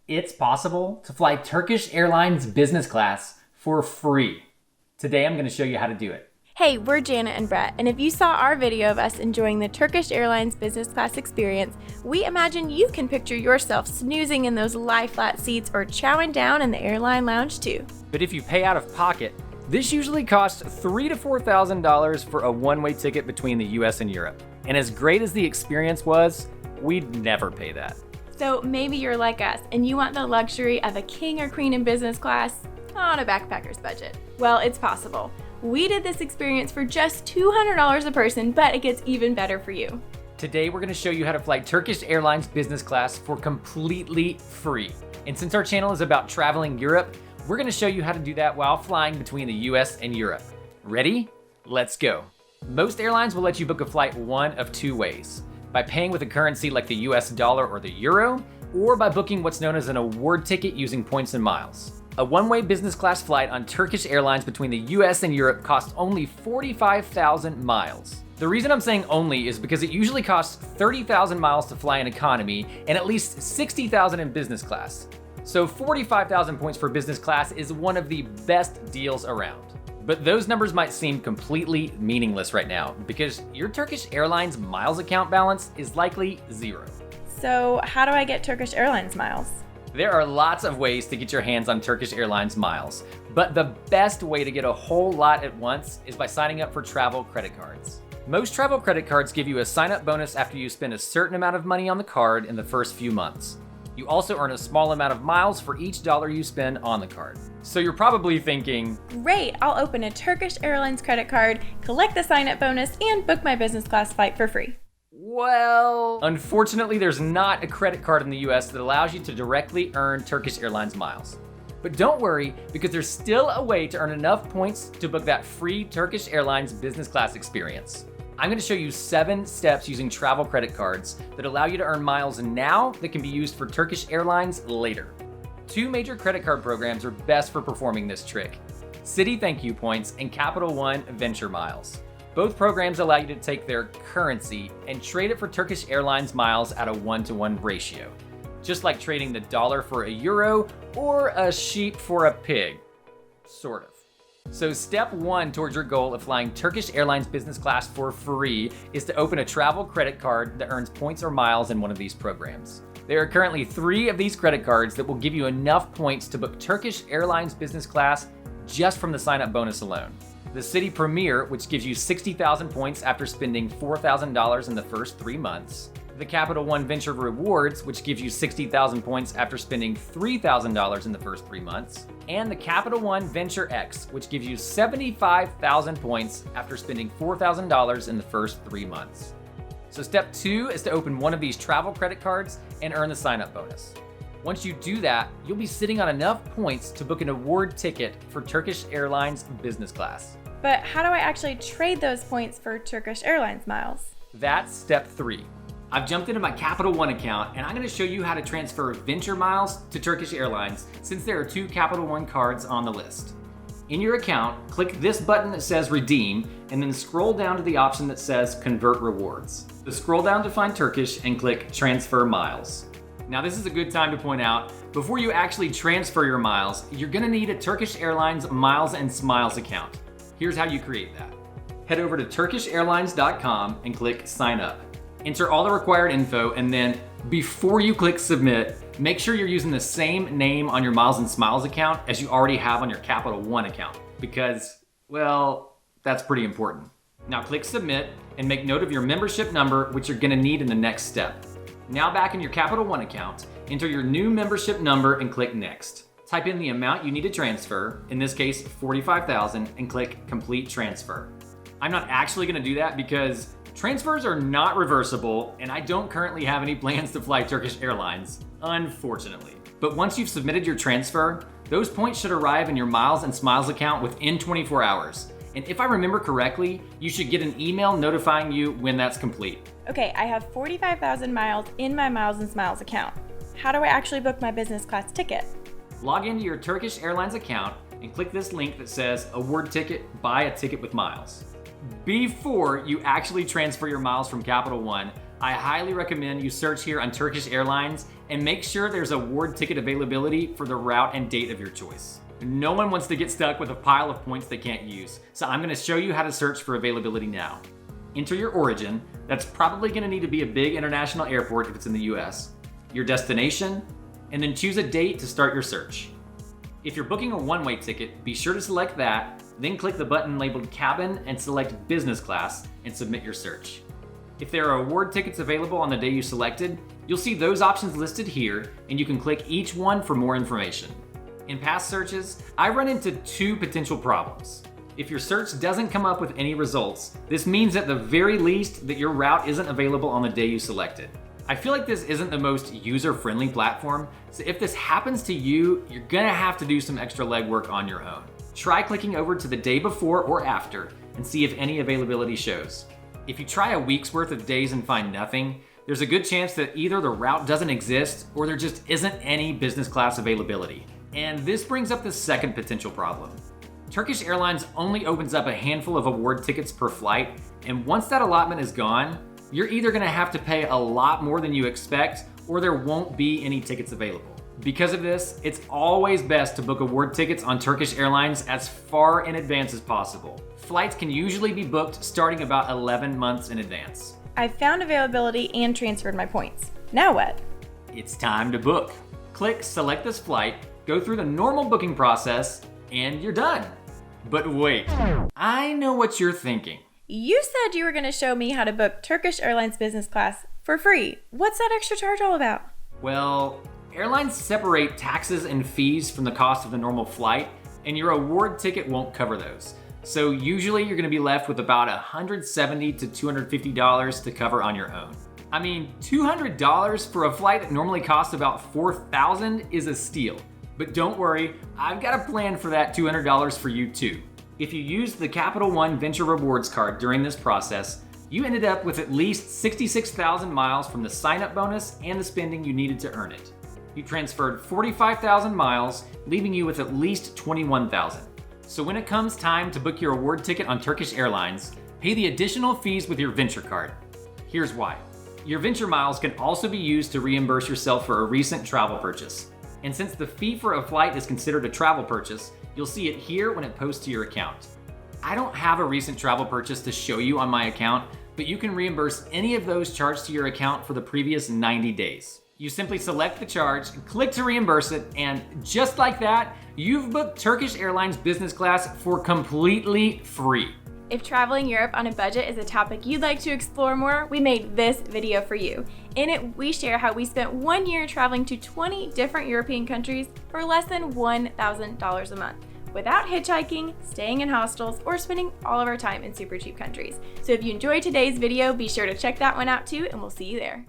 It's possible to fly Turkish Airlines Business Class for free. Today I'm going to show you how to do it. Hey, we're Janet and Brett, and if you saw our video of us enjoying the Turkish Airlines Business Class experience, we imagine you can picture yourself snoozing in those lie-flat seats or chowing down in the airline lounge too. But if you pay out of pocket, this usually costs $3,000 to $4,000 for a one-way ticket between the US and Europe. And as great as the experience was, we'd never pay that. So maybe you're like us and you want the luxury of a king or queen in business class on a backpacker's budget. Well, it's possible. We did this experience for just $200 a person, but it gets even better for you. Today, we're going to show you how to fly Turkish Airlines Business Class for completely free. And since our channel is about traveling Europe, we're going to show you how to do that while flying between the US and Europe. Ready? Let's go. Most airlines will let you book a flight one of two ways: by paying with a currency like the US dollar or the euro, or by booking what's known as an award ticket using points and miles. A one-way business class flight on Turkish Airlines between the US and Europe costs only 45,000 miles. The reason I'm saying only is because it usually costs 30,000 miles to fly in economy and at least 60,000 in business class. So 45,000 points for business class is one of the best deals around. But those numbers might seem completely meaningless right now because your Turkish Airlines miles account balance is likely zero. So how do I get Turkish Airlines miles? There are lots of ways to get your hands on Turkish Airlines miles, but the best way to get a whole lot at once is by signing up for travel credit cards. Most travel credit cards give you a sign-up bonus after you spend a certain amount of money on the card in the first few months. You also earn a small amount of miles for each dollar you spend on the card. So you're probably thinking, great, I'll open a Turkish Airlines credit card, collect the sign-up bonus, and book my business class flight for free. well, unfortunately there's not a credit card in the US that allows you to directly earn Turkish Airlines miles. But don't worry, because there's still a way to earn enough points to book that free Turkish Airlines business class experience. I'm going to show you 7 steps using travel credit cards that allow you to earn miles now that can be used for Turkish Airlines later. 2 major credit card programs are best for performing this trick: Citi Thank You Points and Capital One Venture Miles. Both programs allow you to take their currency and trade it for Turkish Airlines miles at a 1-to-1 ratio, just like trading the dollar for a euro or a sheep for a pig, sort of. So step 1 towards your goal of flying Turkish Airlines Business Class for free is to open a travel credit card that earns points or miles in one of these programs. There are currently 3 of these credit cards that will give you enough points to book Turkish Airlines Business Class just from the sign-up bonus alone. The Citi Premier, which gives you 60,000 points after spending $4,000 in the first 3 months. The Capital One Venture Rewards, which gives you 60,000 points after spending $3,000 in the first 3 months. And the Capital One Venture X, which gives you 75,000 points after spending $4,000 in the first 3 months. So step 2 is to open one of these travel credit cards and earn the sign-up bonus. Once you do that, you'll be sitting on enough points to book an award ticket for Turkish Airlines Business Class. But how do I actually trade those points for Turkish Airlines miles? That's step 3. I've jumped into my Capital One account and I'm going to show you how to transfer Venture Miles to Turkish Airlines since there are 2 Capital One cards on the list. In your account, click this button that says Redeem and then scroll down to the option that says Convert Rewards. So scroll down to find Turkish and click Transfer Miles. Now this is a good time to point out, before you actually transfer your miles, you're going to need a Turkish Airlines Miles and Smiles account. Here's how you create that. Head over to turkishairlines.com and click Sign Up. Enter all the required info, and then before you click Submit, make sure you're using the same name on your Miles and Smiles account as you already have on your Capital One account, because, well, that's pretty important. Now click Submit and make note of your membership number, which you're going to need in the next step. Now back in your Capital One account, enter your new membership number and click Next. Type in the amount you need to transfer, in this case 45,000, and click Complete Transfer. I'm not actually going to do that because transfers are not reversible and I don't currently have any plans to fly Turkish Airlines, unfortunately. But once you've submitted your transfer, those points should arrive in your Miles and Smiles account within 24 hours. And if I remember correctly, you should get an email notifying you when that's complete. Okay, I have 45,000 miles in my Miles and Smiles account. How do I actually book my business class ticket? Log into your Turkish Airlines account and click this link that says Award Ticket, Buy a Ticket with Miles. Before you actually transfer your miles from Capital One, I highly recommend you search here on Turkish Airlines and make sure there's award ticket availability for the route and date of your choice. No one wants to get stuck with a pile of points they can't use, so I'm going to show you how to search for availability now. Enter your origin. That's probably going to need to be a big international airport if it's in the US, your destination, and then choose a date to start your search. If you're booking a one-way ticket, be sure to select that, then click the button labeled Cabin and select Business Class and submit your search. If there are award tickets available on the day you selected, you'll see those options listed here, and you can click each one for more information. In past searches, I run into two potential problems. If your search doesn't come up with any results, this means at the very least that your route isn't available on the day you selected. I feel like this isn't the most user-friendly platform, so if this happens to you, you're gonna have to do some extra legwork on your own. Try clicking over to the day before or after and see if any availability shows. If you try a week's worth of days and find nothing, there's a good chance that either the route doesn't exist or there just isn't any business class availability. And this brings up the second potential problem. Turkish Airlines only opens up a handful of award tickets per flight, and once that allotment is gone, you're either gonna have to pay a lot more than you expect, or there won't be any tickets available. Because of this, it's always best to book award tickets on Turkish Airlines as far in advance as possible. Flights can usually be booked starting about 11 months in advance. I've found availability and transferred my points. Now what? It's time to book. Click Select This Flight, go through the normal booking process, and you're done. But wait, I know what you're thinking. You said you were going to show me how to book Turkish Airlines Business Class for free. What's that extra charge all about? Well, airlines separate taxes and fees from the cost of the normal flight, and your award ticket won't cover those. So usually you're gonna be left with about $170 to $250 to cover on your own. I mean, $200 for a flight that normally costs about $4,000 is a steal. But don't worry, I've got a plan for that $200 for you too. If you used the Capital One Venture Rewards card during this process, you ended up with at least 66,000 miles from the sign-up bonus and the spending you needed to earn it. You transferred 45,000 miles, leaving you with at least 21,000. So when it comes time to book your award ticket on Turkish Airlines, pay the additional fees with your Venture card. Here's why. Your Venture miles can also be used to reimburse yourself for a recent travel purchase. And since the fee for a flight is considered a travel purchase, you'll see it here when it posts to your account. I don't have a recent travel purchase to show you on my account, but you can reimburse any of those charged to your account for the previous 90 days. You simply select the charge, click to reimburse it, and just like that, you've booked Turkish Airlines Business Class for completely free. If traveling Europe on a budget is a topic you'd like to explore more, we made this video for you. In it, we share how we spent 1 year traveling to 20 different European countries for less than $1,000 a month, without hitchhiking, staying in hostels, or spending all of our time in super cheap countries. So if you enjoyed today's video, be sure to check that one out too, and we'll see you there.